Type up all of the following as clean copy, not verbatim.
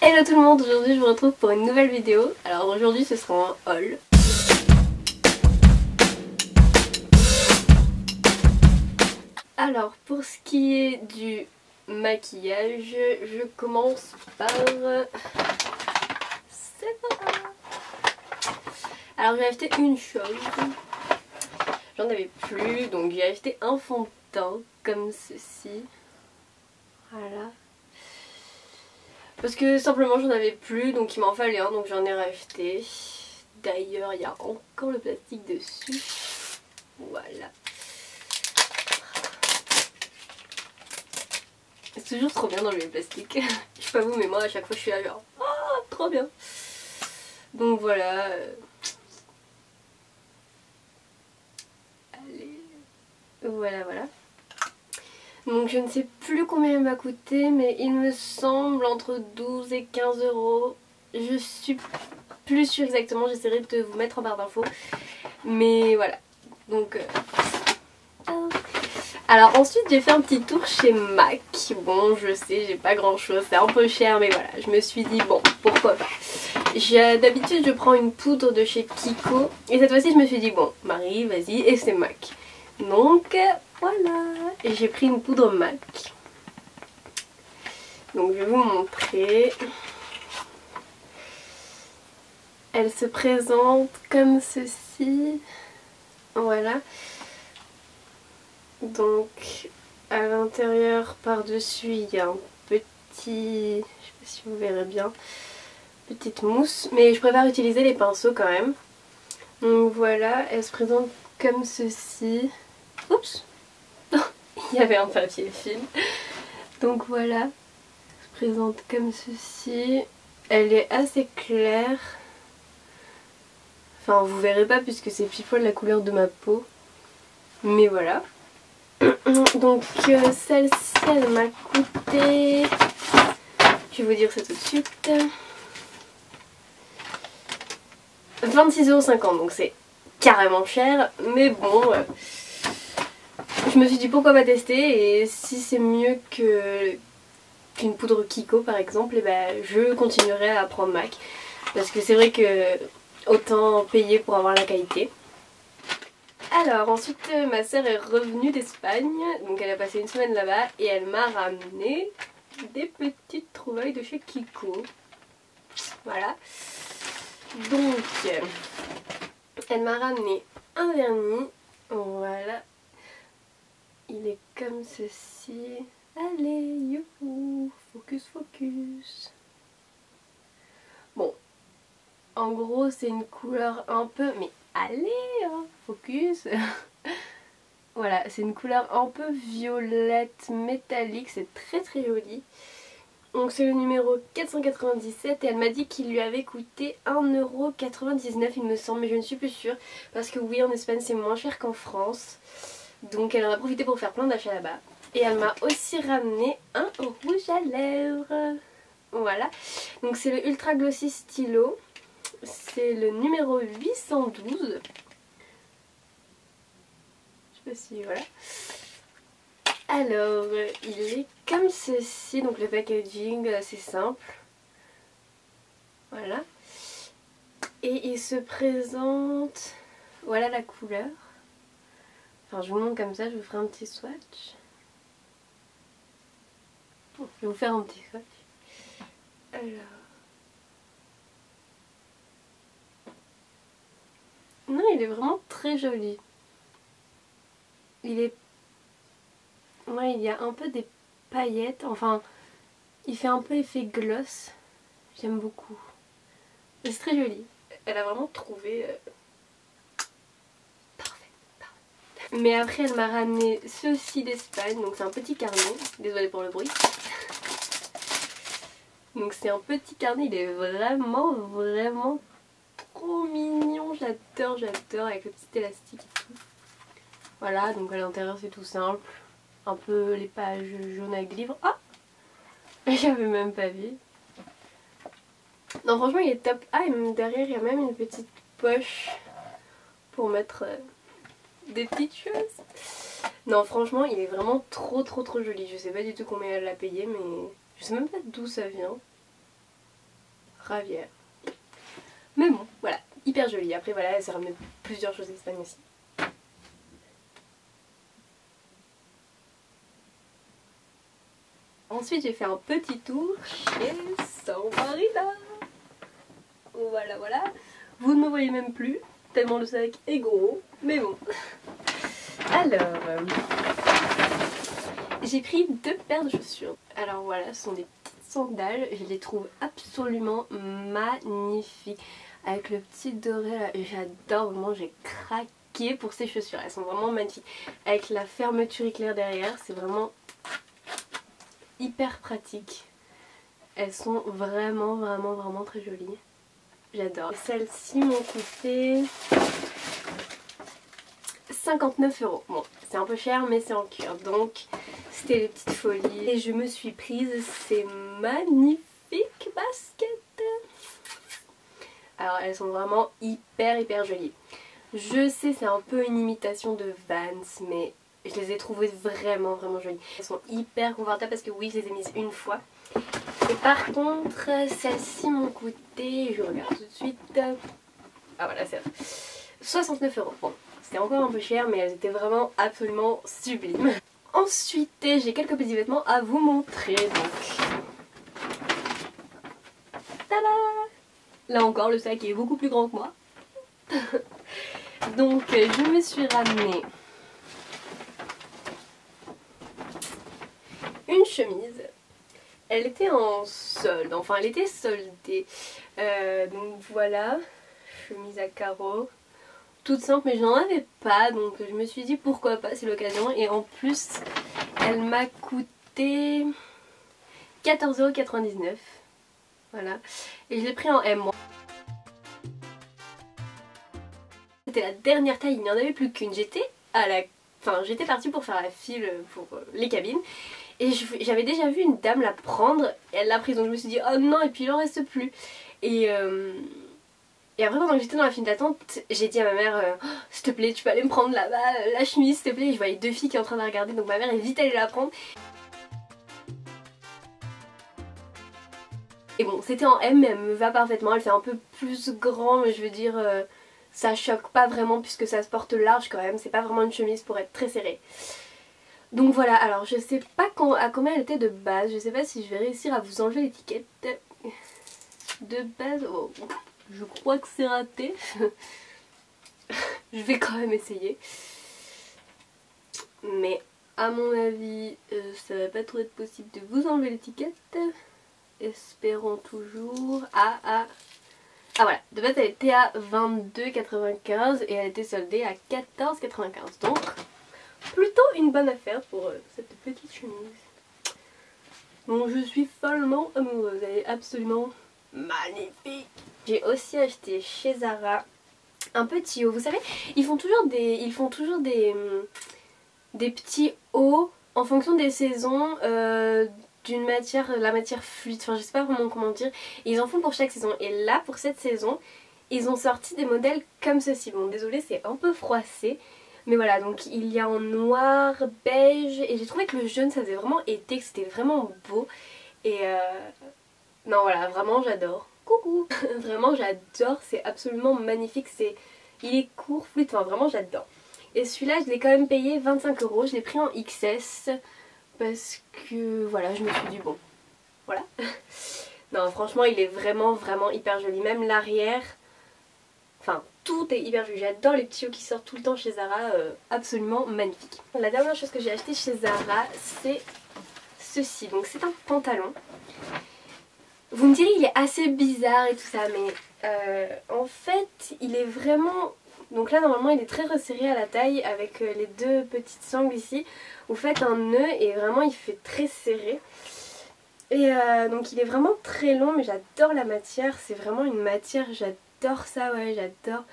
Hello tout le monde, aujourd'hui je vous retrouve pour une nouvelle vidéo. Alors aujourd'hui ce sera un haul. Alors pour ce qui est du maquillage, je commence par... C'est ça. Alors j'ai acheté une chose, j'en avais plus, donc j'ai acheté un fond de teint comme ceci. Voilà. Parce que simplement j'en avais plus, donc il m'en fallait un, donc j'en ai racheté. D'ailleurs il y a encore le plastique dessus. Voilà. C'est toujours trop bien d'enlever le plastique. Je sais pas vous, mais moi à chaque fois je suis là genre oh trop bien. Donc voilà. Allez. Voilà. Donc je ne sais plus combien il m'a coûté, mais il me semble entre 12 et 15 euros. Je suis plus sûre exactement, j'essaierai de vous mettre en barre d'infos. Mais voilà. Donc alors ensuite j'ai fait un petit tour chez MAC. Bon je sais, j'ai pas grand chose, c'est un peu cher, mais voilà. Je me suis dit bon, pourquoi pas. D'habitude je prends une poudre de chez Kiko. Et cette fois-ci je me suis dit bon Marie vas-y, et c'est MAC. Donc voilà, et j'ai pris une poudre MAC. Donc je vais vous montrer. Elle se présente comme ceci. Voilà. Donc à l'intérieur par-dessus il y a un petit... Je sais pas si vous verrez bien. Petite mousse. Mais je préfère utiliser les pinceaux quand même. Donc voilà, elle se présente comme ceci. Oups. Il y avait un papier film. Donc voilà, elle se présente comme ceci. Elle est assez claire. Enfin vous verrez pas puisque c'est pile poil la couleur de ma peau. Mais voilà. Donc celle-ci elle m'a coûté... Je vais vous dire ça tout de suite. 26,50 €, donc c'est carrément cher. Mais bon... je me suis dit pourquoi pas tester, et si c'est mieux qu'une poudre Kiko par exemple, et ben je continuerai à prendre MAC. Parce que c'est vrai que autant payer pour avoir la qualité. Alors ensuite ma soeur est revenue d'Espagne, donc elle a passé une semaine là-bas et elle m'a ramené des petites trouvailles de chez Kiko. Voilà. Donc elle m'a ramené un vernis, voilà. Il est comme ceci. Allez, youhou, focus. Bon, en gros c'est une couleur un peu... Mais allez, hein, focus. Voilà, c'est une couleur un peu violette métallique, c'est très joli. Donc c'est le numéro 497 et elle m'a dit qu'il lui avait coûté 1,99 € il me semble, mais je ne suis plus sûre. Parce que oui, en Espagne c'est moins cher qu'en France. Donc elle en a profité pour faire plein d'achats là-bas. Et elle m'a aussi ramené un rouge à lèvres. Voilà. Donc c'est le Ultra Glossy Stylo. C'est le numéro 812. Je sais pas si... Voilà. Alors, il est comme ceci. Donc le packaging, c'est simple. Voilà. Et il se présente... Voilà la couleur. Enfin, je vous montre comme ça, je vous ferai un petit swatch. Bon, je vais vous faire un petit swatch. Alors... Non, il est vraiment très joli. Il est... Ouais, il y a un peu des paillettes. Enfin, il fait un peu effet gloss. J'aime beaucoup. C'est très joli. Elle a vraiment trouvé... Mais après elle m'a ramené ceci d'Espagne, donc c'est un petit carnet, désolée pour le bruit. Donc c'est un petit carnet, il est vraiment trop mignon, j'adore avec le petit élastique et tout. Voilà, donc à l'intérieur c'est tout simple, un peu les pages jaunes avec des livres. Ah, j'avais même pas vu. Non franchement il est top. Ah et même derrière il y a même une petite poche pour mettre... des petites choses. Non franchement il est vraiment trop joli. Je sais pas du tout combien elle l'a payé, mais je sais même pas d'où ça vient. Ravière. Mais bon, voilà, hyper jolie. Après voilà, elle s'est ramenée plusieurs choses d'Espagne aussi. Ensuite j'ai fait un petit tour chez San Marina. Voilà voilà. Vous ne me voyez même plus, tellement le sac est gros, mais bon. Alors, j'ai pris 2 paires de chaussures. Alors voilà, ce sont des petites sandales, je les trouve absolument magnifiques. Avec le petit doré là, j'adore, vraiment j'ai craqué pour ces chaussures, elles sont vraiment magnifiques. Avec la fermeture éclair derrière, c'est vraiment hyper pratique. Elles sont vraiment très jolies. J'adore. Celles-ci m'ont coûté 59 €. Bon, c'est un peu cher mais c'est en cuir, donc c'était les petites folies. Et je me suis prise ces magnifiques baskets. Alors elles sont vraiment hyper jolies. Je sais, c'est un peu une imitation de Vans, mais je les ai trouvées vraiment jolies. Elles sont hyper confortables parce que oui, je les ai mises une fois. Et par contre, celles-ci m'ont coûté, je regarde tout de suite, ah voilà, c'est 69 €. Bon, c'était encore un peu cher, mais elles étaient vraiment absolument sublimes. Ensuite, j'ai quelques petits vêtements à vous montrer, donc. Tada! Là encore, le sac est beaucoup plus grand que moi. Donc, je me suis ramenée une chemise. Elle était en solde, enfin elle était soldée. Donc voilà, chemise à carreaux. Toute simple, mais je n'en avais pas, donc je me suis dit pourquoi pas, c'est l'occasion. Et en plus, elle m'a coûté 14,99 €. Voilà. Et je l'ai pris en M. C'était la dernière taille, il n'y en avait plus qu'une. J'étais partie pour faire la file pour les cabines. Et j'avais déjà vu une dame la prendre et elle l'a prise, donc je me suis dit oh non, et puis il en reste plus. Et après pendant que j'étais dans la file d'attente, j'ai dit à ma mère oh, s'il te plaît tu peux aller me prendre là-bas la chemise s'il te plaît. Et je voyais 2 filles qui étaient en train de la regarder, donc ma mère est vite allée la prendre. Et bon, c'était en M mais elle me va parfaitement, elle fait un peu plus grand, mais je veux dire ça choque pas vraiment puisque ça se porte large quand même, c'est pas vraiment une chemise pour être très serrée. Donc voilà, alors je sais pas à combien elle était de base, je sais pas si je vais réussir à vous enlever l'étiquette de base. Oh, je crois que c'est raté. Je vais quand même essayer. Mais à mon avis, ça va pas trop être possible de vous enlever l'étiquette. Espérons toujours. Ah voilà, de base elle était à 22,95 € et elle était soldée à 14,95 €. Donc plutôt une bonne affaire pour cette petite chemise. Donc je suis follement amoureuse, elle est absolument magnifique. J'ai aussi acheté chez Zara un petit haut. Vous savez, ils font toujours des petits hauts en fonction des saisons d'une matière, la matière fluide, enfin je sais pas vraiment comment dire. Et ils en font pour chaque saison. Et là pour cette saison, ils ont sorti des modèles comme ceci. Bon désolé, c'est un peu froissé. Mais voilà, donc il y a en noir, beige, et j'ai trouvé que le jaune ça faisait vraiment été, que c'était vraiment beau. Et non voilà, vraiment j'adore. Coucou. Vraiment j'adore, c'est absolument magnifique, il est court, fluide, enfin vraiment j'adore. Et celui-là je l'ai quand même payé 25 €, je l'ai pris en XS parce que voilà, je me suis dit bon, voilà. Non franchement il est vraiment hyper joli, même l'arrière, enfin tout est hyper joli. J'adore les petits hauts qui sortent tout le temps chez Zara, absolument magnifique. La dernière chose que j'ai acheté chez Zara c'est ceci, donc c'est un pantalon. Vous me direz il est assez bizarre et tout ça, mais en fait il est vraiment... Donc là normalement il est très resserré à la taille avec les 2 petites sangles ici. Vous faites un nœud et vraiment il fait très serré. Et donc il est vraiment très long, mais j'adore la matière, c'est vraiment une matière, j'adore ça, ouais j'adore.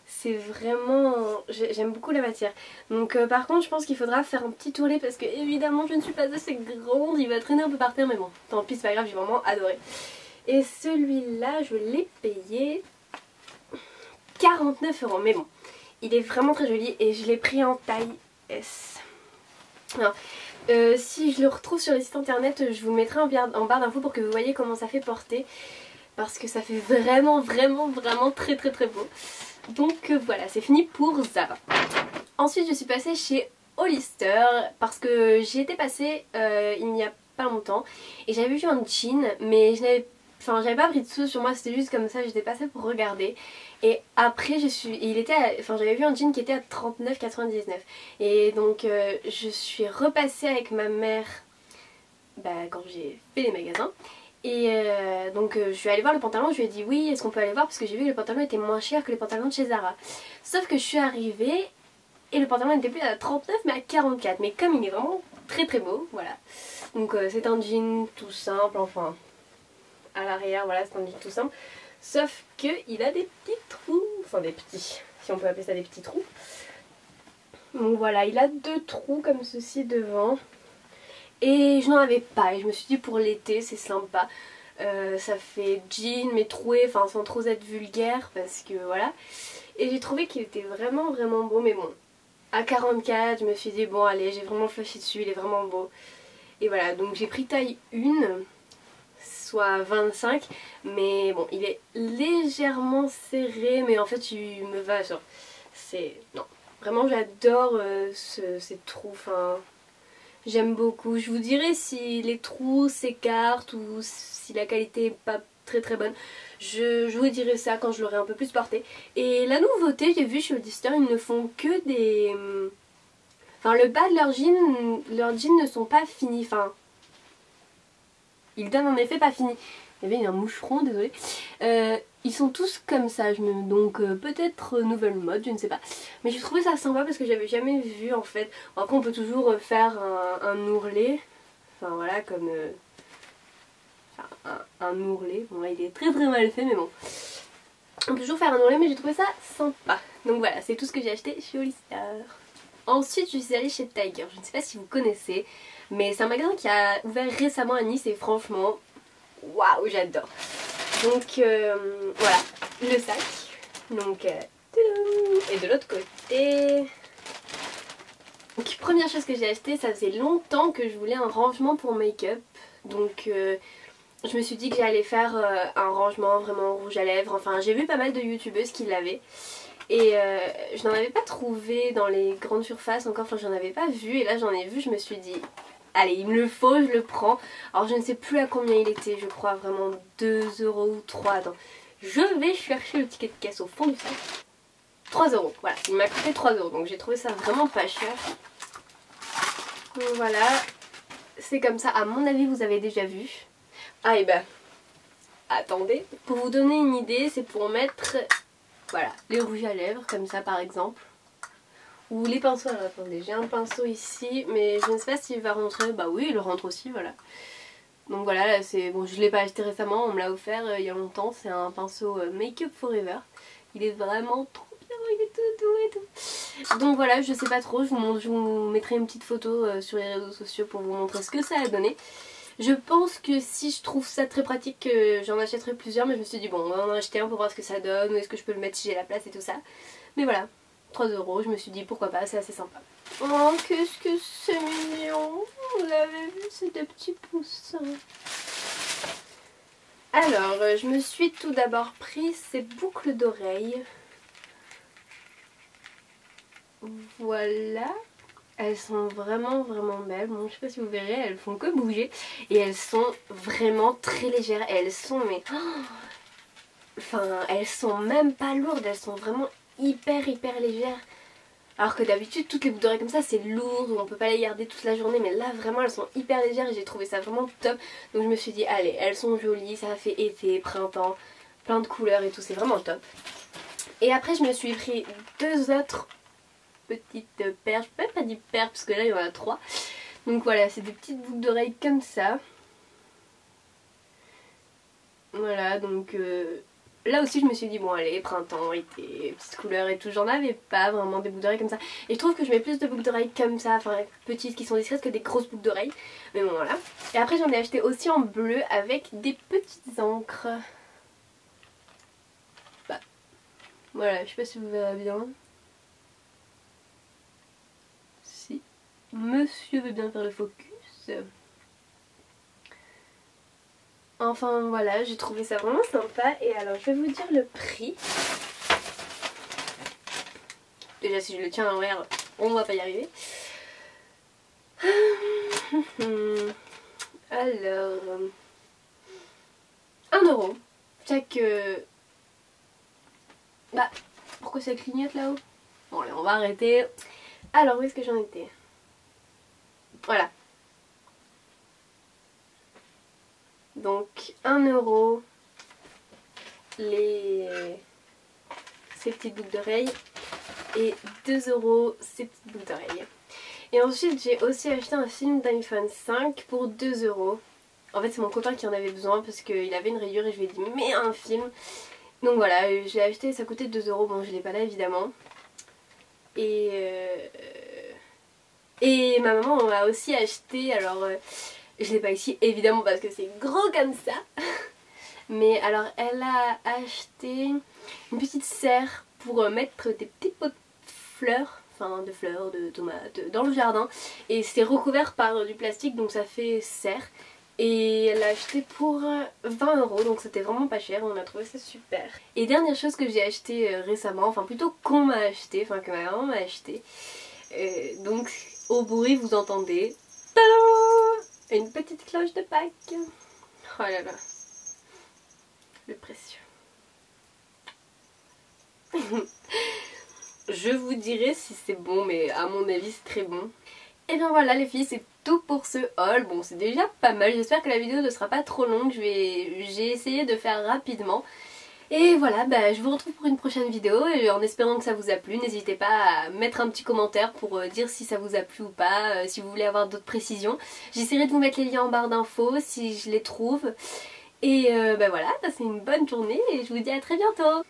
C'est vraiment... j'aime beaucoup la matière. Donc par contre je pense qu'il faudra faire un petit tourné parce que évidemment je ne suis pas assez grande. Il va traîner un peu par terre mais bon tant pis, c'est pas grave, j'ai vraiment adoré. Et celui-là je l'ai payé 49 €. Mais bon, il est vraiment très joli et je l'ai pris en taille S. Alors, si je le retrouve sur les sites internet, je vous mettrai en barre d'infos pour que vous voyez comment ça fait porter. parce que ça fait vraiment très beau. Donc voilà, c'est fini pour Zara. Ensuite je suis passée chez Hollister parce que j'y étais passée il n'y a pas longtemps et j'avais vu un jean mais j'avais pas pris de sous sur moi, c'était juste comme ça, j'étais passée pour regarder. Et après j'avais vu un jean qui était à 39,99 et donc je suis repassée avec ma mère quand j'ai fait les magasins. Et donc je suis allée voir le pantalon, je lui ai dit oui, est-ce qu'on peut aller voir parce que j'ai vu que le pantalon était moins cher que les pantalons de chez Zara. Sauf que je suis arrivée et le pantalon n'était plus à 39 mais à 44. Mais comme il est vraiment très beau, voilà. Donc c'est un jean tout simple, enfin à l'arrière, voilà, c'est un jean tout simple. Sauf qu'il a des petits trous, enfin des petits, si on peut appeler ça des petits trous. Donc voilà, il a 2 trous comme ceci devant. Et je n'en avais pas et je me suis dit pour l'été c'est sympa. Ça fait jean mais troué, enfin sans trop être vulgaire parce que voilà. Et j'ai trouvé qu'il était vraiment beau, mais bon, à 44 je me suis dit bon allez, j'ai vraiment flashé dessus, il est vraiment beau. Et voilà, donc j'ai pris taille 1, soit 25, mais bon il est légèrement serré mais en fait il me va genre, non, vraiment j'adore ces trous, enfin j'aime beaucoup. Je vous dirai si les trous s'écartent ou si la qualité est pas très bonne. Je vous dirai ça quand je l'aurai un peu plus porté. Et la nouveauté, j'ai vu chez Hollister, ils ne font que des... Enfin le bas de leurs jeans ne sont pas finis. Enfin, ils donnent en effet pas finis. Il y avait un moucheron, désolé. Ils sont tous comme ça, donc peut-être nouvelle mode, je ne sais pas. Mais j'ai trouvé ça sympa parce que j'avais jamais vu en fait. Bon, après on peut toujours faire un ourlet. Enfin voilà, comme un ourlet. Bon là il est très mal fait mais bon. On peut toujours faire un ourlet mais j'ai trouvé ça sympa. Donc voilà, c'est tout ce que j'ai acheté chez Hollister. Ensuite je suis allée chez Tiger, je ne sais pas si vous connaissez. Mais c'est un magasin qui a ouvert récemment à Nice et franchement, waouh j'adore. Donc voilà, le sac. Donc et de l'autre côté. Donc première chose que j'ai acheté, ça faisait longtemps que je voulais un rangement pour make-up. Donc je me suis dit que j'allais faire un rangement vraiment rouge à lèvres. Enfin j'ai vu pas mal de youtubeuses qui l'avaient. Et je n'en avais pas trouvé dans les grandes surfaces encore, enfin j'en avais pas vu. Et là j'en ai vu, je me suis dit allez, il me le faut, je le prends. Alors je ne sais plus à combien il était, je crois vraiment 2 € ou 3. Attends, je vais chercher le ticket de caisse au fond du sac. 3 €, voilà, il m'a coûté 3 €, donc j'ai trouvé ça vraiment pas cher. Donc voilà, c'est comme ça, à mon avis vous avez déjà vu. Ah et bah, attendez, pour vous donner une idée, c'est pour mettre, voilà, les rouges à lèvres, comme ça par exemple. Ou les pinceaux, alors attendez, j'ai un pinceau ici, mais je ne sais pas s'il va rentrer. Bah oui, il rentre aussi, voilà. Donc voilà, là c'est bon, je ne l'ai pas acheté récemment, on me l'a offert il y a longtemps. C'est un pinceau Make Up Forever. Il est vraiment trop bien, il est tout doux et tout. Donc voilà, je sais pas trop, je vous mettrai une petite photo sur les réseaux sociaux pour vous montrer ce que ça a donné. Je pense que si je trouve ça très pratique, j'en achèterai plusieurs, mais je me suis dit bon, on va en acheter un pour voir ce que ça donne, ou est-ce que je peux le mettre si j'ai la place et tout ça. Mais voilà. 3 €, je me suis dit pourquoi pas, c'est assez sympa. Oh qu'est-ce que c'est mignon. Vous l'avez vu, ces 2 petits poussins. Alors je me suis tout d'abord pris ces boucles d'oreilles. Voilà. Elles sont vraiment belles. Bon je sais pas si vous verrez, elles font que bouger. Et elles sont vraiment très légères. Et elles sont mais... Oh, enfin elles sont même pas lourdes, elles sont vraiment hyper légères. Alors que d'habitude toutes les boucles d'oreilles comme ça c'est lourd, on peut pas les garder toute la journée, mais là vraiment elles sont hyper légères et j'ai trouvé ça vraiment top. Donc je me suis dit allez, elles sont jolies, ça fait été, printemps, plein de couleurs et tout, c'est vraiment top. Et après je me suis pris 2 autres petites paires, je peux même pas dire paires parce que là il y en a 3. Donc voilà, c'est des petites boucles d'oreilles comme ça. Voilà, donc là aussi je me suis dit bon allez, printemps, été, petites couleurs et tout, j'en avais pas vraiment des boucles d'oreilles comme ça. Et je trouve que je mets plus de boucles d'oreilles comme ça, enfin petites qui sont discrètes que des grosses boucles d'oreilles. Mais bon voilà. Et après j'en ai acheté aussi en bleu avec des petites encres. Bah voilà, je sais pas si vous verrez bien. Si monsieur veut bien faire le focus. Enfin voilà, j'ai trouvé ça vraiment sympa. Et alors je vais vous dire le prix. Déjà si je le tiens à l'envers, on va pas y arriver. Alors 1 €. Chaque... Bah, pourquoi ça clignote là-haut? Bon allez, on va arrêter. Alors où est-ce que j'en étais? Voilà. Donc 1 € ces petites boucles d'oreilles et 2 € ces petites boucles d'oreilles. Et ensuite j'ai aussi acheté un film d'iPhone 5 pour 2 €. En fait c'est mon copain qui en avait besoin parce qu'il avait une rayure et je lui ai dit mais un film. Donc voilà, je l'ai acheté, ça coûtait 2 €, bon je l'ai pas là évidemment. Et ma maman a aussi acheté, alors je l'ai pas ici évidemment parce que c'est gros comme ça. Mais alors elle a acheté une petite serre pour mettre des petits pots de fleurs, enfin de fleurs, de tomates dans le jardin. Et c'est recouvert par du plastique donc ça fait serre. Et elle l'a acheté pour 20 €, donc c'était vraiment pas cher, on a trouvé ça super. Et dernière chose que j'ai acheté récemment, enfin plutôt qu'on m'a acheté, enfin que ma maman m'a acheté. Donc au bruit vous entendez tadam, une petite cloche de Pâques. Oh là là, le précieux. Je vous dirai si c'est bon, mais à mon avis c'est très bon. Et bien voilà les filles, c'est tout pour ce haul. Bon c'est déjà pas mal, j'espère que la vidéo ne sera pas trop longue, j'ai essayé de faire rapidement. Et voilà, bah, je vous retrouve pour une prochaine vidéo et en espérant que ça vous a plu. N'hésitez pas à mettre un petit commentaire pour dire si ça vous a plu ou pas, si vous voulez avoir d'autres précisions. J'essaierai de vous mettre les liens en barre d'infos si je les trouve. Et bah voilà, passez une bonne journée et je vous dis à très bientôt.